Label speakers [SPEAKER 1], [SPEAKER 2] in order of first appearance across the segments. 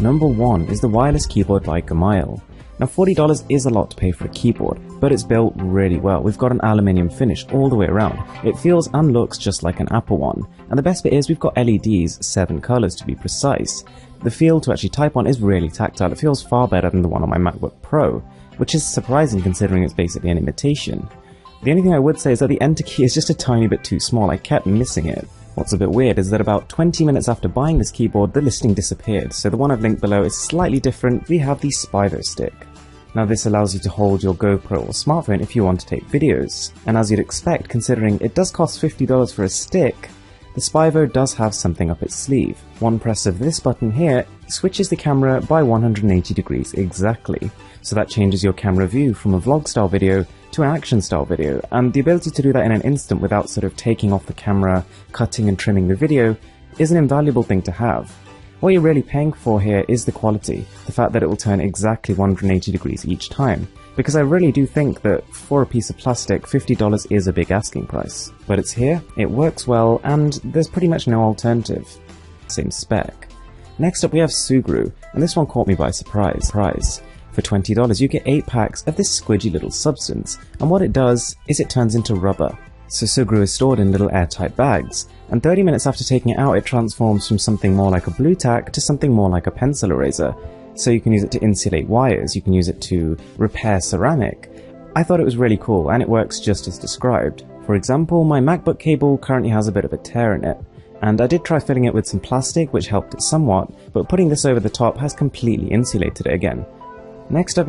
[SPEAKER 1] Number 1 is the wireless keyboard by Gmail. Now $40 is a lot to pay for a keyboard, but it's built really well. We've got an aluminium finish all the way around. It feels and looks just like an Apple one. And the best bit is we've got LEDs, 7 colors to be precise. The feel to actually type on is really tactile. It feels far better than the one on my MacBook Pro, which is surprising considering it's basically an imitation. The only thing I would say is that the enter key is just a tiny bit too small. I kept missing it. What's a bit weird is that about 20 minutes after buying this keyboard, the listing disappeared, so the one I've linked below is slightly different. We have the Spivo stick. Now this allows you to hold your GoPro or smartphone if you want to take videos, and as you'd expect considering it does cost $50 for a stick, the Spivo does have something up its sleeve. One press of this button here switches the camera by 180 degrees exactly, so that changes your camera view from a vlog style video to an action style video, and the ability to do that in an instant without sort of taking off the camera, cutting and trimming the video is an invaluable thing to have. What you're really paying for here is the quality, the fact that it will turn exactly 180 degrees each time, because I really do think that for a piece of plastic, $50 is a big asking price. But it's here, it works well, and there's pretty much no alternative. Same spec. Next up we have Sugru, and this one caught me by surprise. For $20 you get 8 packs of this squidgy little substance, and what it does is it turns into rubber. So Sugru is stored in little airtight bags, and 30 minutes after taking it out it transforms from something more like a blue tack to something more like a pencil eraser. So you can use it to insulate wires, you can use it to repair ceramic. I thought it was really cool, and it works just as described. For example, my MacBook cable currently has a bit of a tear in it, and I did try filling it with some plastic which helped it somewhat, but putting this over the top has completely insulated it again. Next up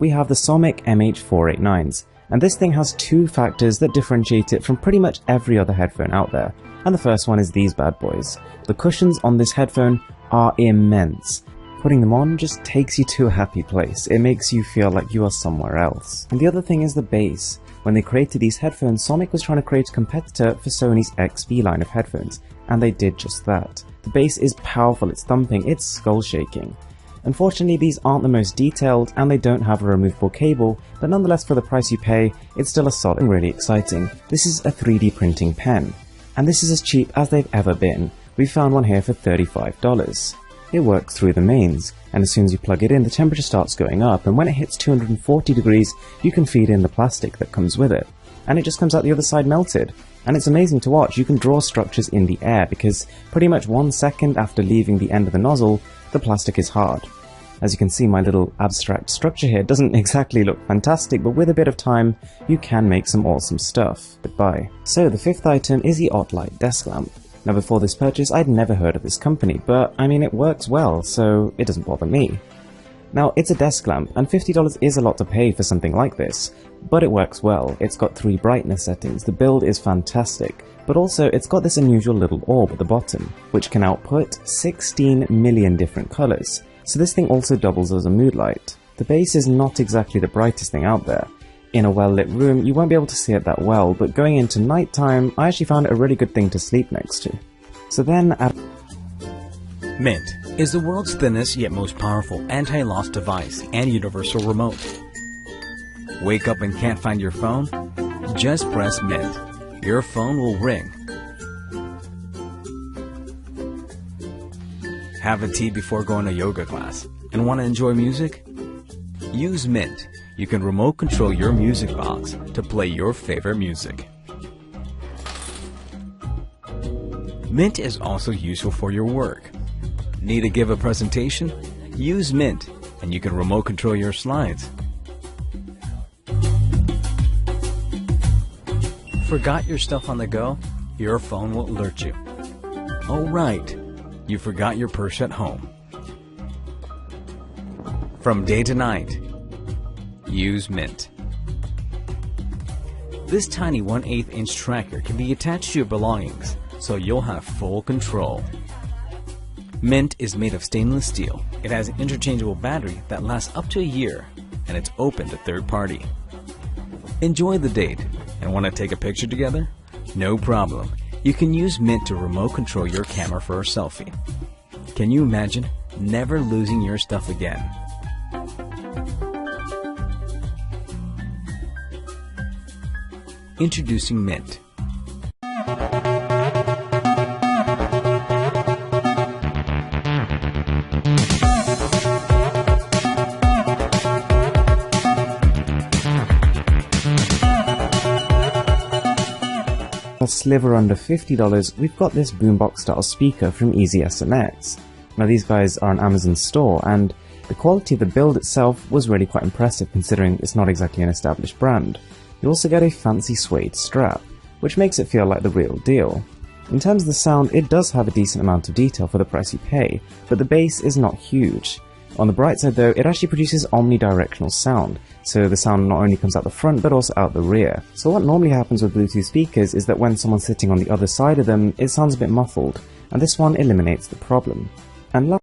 [SPEAKER 1] we have the Somic MH489s, and this thing has 2 factors that differentiate it from pretty much every other headphone out there, and the first one is these bad boys. The cushions on this headphone are immense. Putting them on just takes you to a happy place. It makes you feel like you are somewhere else. And the other thing is the bass. When they created these headphones, Somic was trying to create a competitor for Sony's XB line of headphones, and they did just that. The bass is powerful, it's thumping, it's skull shaking. Unfortunately, these aren't the most detailed, and they don't have a removable cable, but nonetheless for the price you pay, it's still a solid and really exciting. This is a 3D printing pen, and this is as cheap as they've ever been. We found one here for $35. It works through the mains, and as soon as you plug it in, the temperature starts going up, and when it hits 240 degrees, you can feed in the plastic that comes with it, and it just comes out the other side melted. And it's amazing to watch. You can draw structures in the air, because pretty much 1 second after leaving the end of the nozzle, the plastic is hard. As you can see, my little abstract structure here doesn't exactly look fantastic, but with a bit of time, you can make some awesome stuff. Goodbye. So the 5th item is the OttLite desk lamp. Now before this purchase, I'd never heard of this company, but I mean it works well, so it doesn't bother me. Now it's a desk lamp, and $50 is a lot to pay for something like this, but it works well. It's got 3 brightness settings, the build is fantastic, but also it's got this unusual little orb at the bottom, which can output 16 million different colors. So this thing also doubles as a mood light. The base is not exactly the brightest thing out there. In a well-lit room, you won't be able to see it that well, but going into nighttime, I actually found it a really good thing to sleep next to. So then
[SPEAKER 2] Mint is the world's thinnest yet most powerful anti-loss device and universal remote. Wake up and can't find your phone? Just press Mint. Your phone will ring. Have a tea before going to yoga class and want to enjoy music? Use Mint. You can remote control your music box to play your favorite music. Mint is also useful for your work. Need to give a presentation? Use Mint and you can remote control your slides. Forgot your stuff on the go? Your phone will alert you. Oh right, you forgot your purse at home. From day to night, use Mint. This tiny 1/8 inch tracker can be attached to your belongings, so you'll have full control. Mint is made of stainless steel. It has an interchangeable battery that lasts up to a year, and it's open to third party. Enjoy the date and want to take a picture together? No problem. You can use Mint to remote control your camera for a selfie. Can you imagine never losing your stuff again? Introducing Mint.
[SPEAKER 1] A sliver under $50, we've got this boombox style speaker from Easy SMX. Now these guys are an Amazon store, and the quality of the build itself was really quite impressive considering it's not exactly an established brand. You also get a fancy suede strap, which makes it feel like the real deal. In terms of the sound, it does have a decent amount of detail for the price you pay, but the bass is not huge. On the bright side though, it actually produces omnidirectional sound, so the sound not only comes out the front but also out the rear. So what normally happens with Bluetooth speakers is that when someone's sitting on the other side of them, it sounds a bit muffled, and this one eliminates the problem. And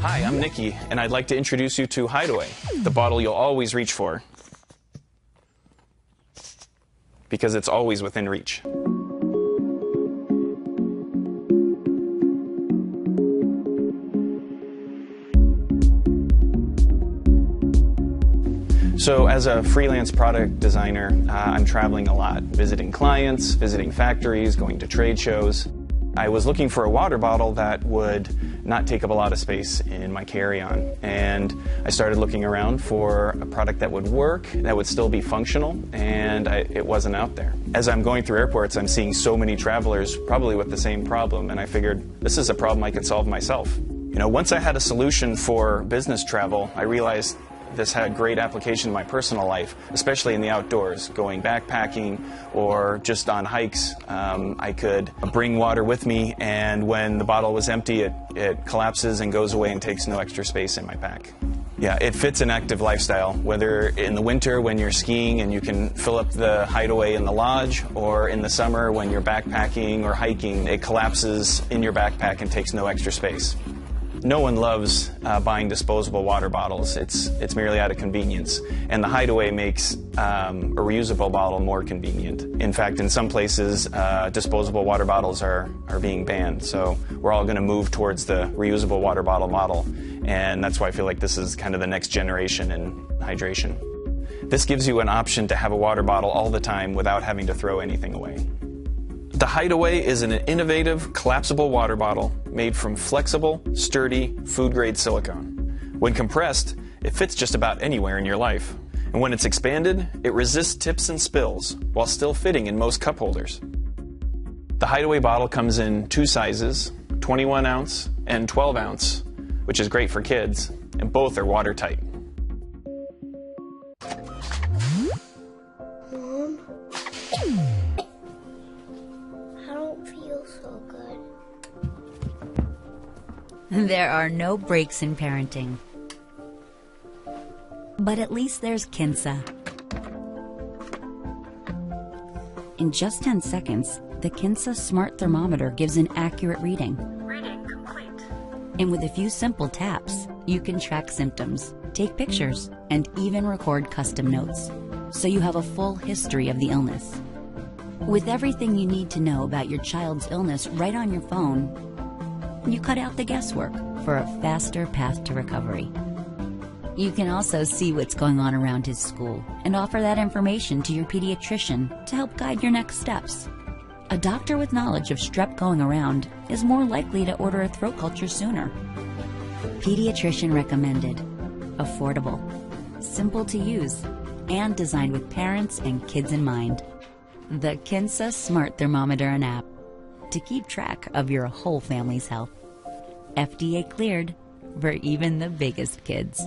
[SPEAKER 3] Hi, I'm Nikki, and I'd like to introduce you to Hideaway, the bottle you'll always reach for, because it's always within reach. So as a freelance product designer, I'm traveling a lot, visiting clients, visiting factories, going to trade shows. I was looking for a water bottle that would not take up a lot of space in my carry-on, and I started looking around for a product that would work, that would still be functional, and it wasn't out there. As I'm going through airports, I'm seeing so many travelers probably with the same problem, and I figured this is a problem I could solve myself. You know, once I had a solution for business travel, I realized this had great application in my personal life, especially in the outdoors, going backpacking or just on hikes. I could bring water with me, and when the bottle was empty, it collapses and goes away and takes no extra space in my pack. Yeah, it fits an active lifestyle, whether in the winter when you're skiing and you can fill up the Hideaway in the lodge, or in the summer when you're backpacking or hiking, it collapses in your backpack and takes no extra space. No one loves buying disposable water bottles. It's merely out of convenience. And the Hideaway makes a reusable bottle more convenient. In fact, in some places, disposable water bottles are being banned. So we're all going to move towards the reusable water bottle model. And that's why I feel like this is kind of the next generation in hydration. This gives you an option to have a water bottle all the time without having to throw anything away. The Hideaway is an innovative, collapsible water bottle made from flexible, sturdy, food-grade silicone. When compressed, it fits just about anywhere in your life. And when it's expanded, it resists tips and spills, while still fitting in most cup holders. The Hideaway bottle comes in two sizes, 21 ounce and 12 ounce, which is great for kids, and both are watertight.
[SPEAKER 4] Mom? I don't feel so good.
[SPEAKER 5] There are no breaks in parenting. But at least there's Kinsa. In just 10 seconds, the Kinsa smart thermometer gives an accurate reading.
[SPEAKER 6] Reading complete.
[SPEAKER 5] And with a few simple taps, you can track symptoms, take pictures, and even record custom notes, so you have a full history of the illness. With everything you need to know about your child's illness right on your phone, you cut out the guesswork for a faster path to recovery. You can also see what's going on around his school and offer that information to your pediatrician to help guide your next steps. A doctor with knowledge of strep going around is more likely to order a throat culture sooner. Pediatrician recommended, affordable, simple to use, and designed with parents and kids in mind. The Kinsa Smart Thermometer and app to keep track of your whole family's health. FDA cleared for even the biggest kids.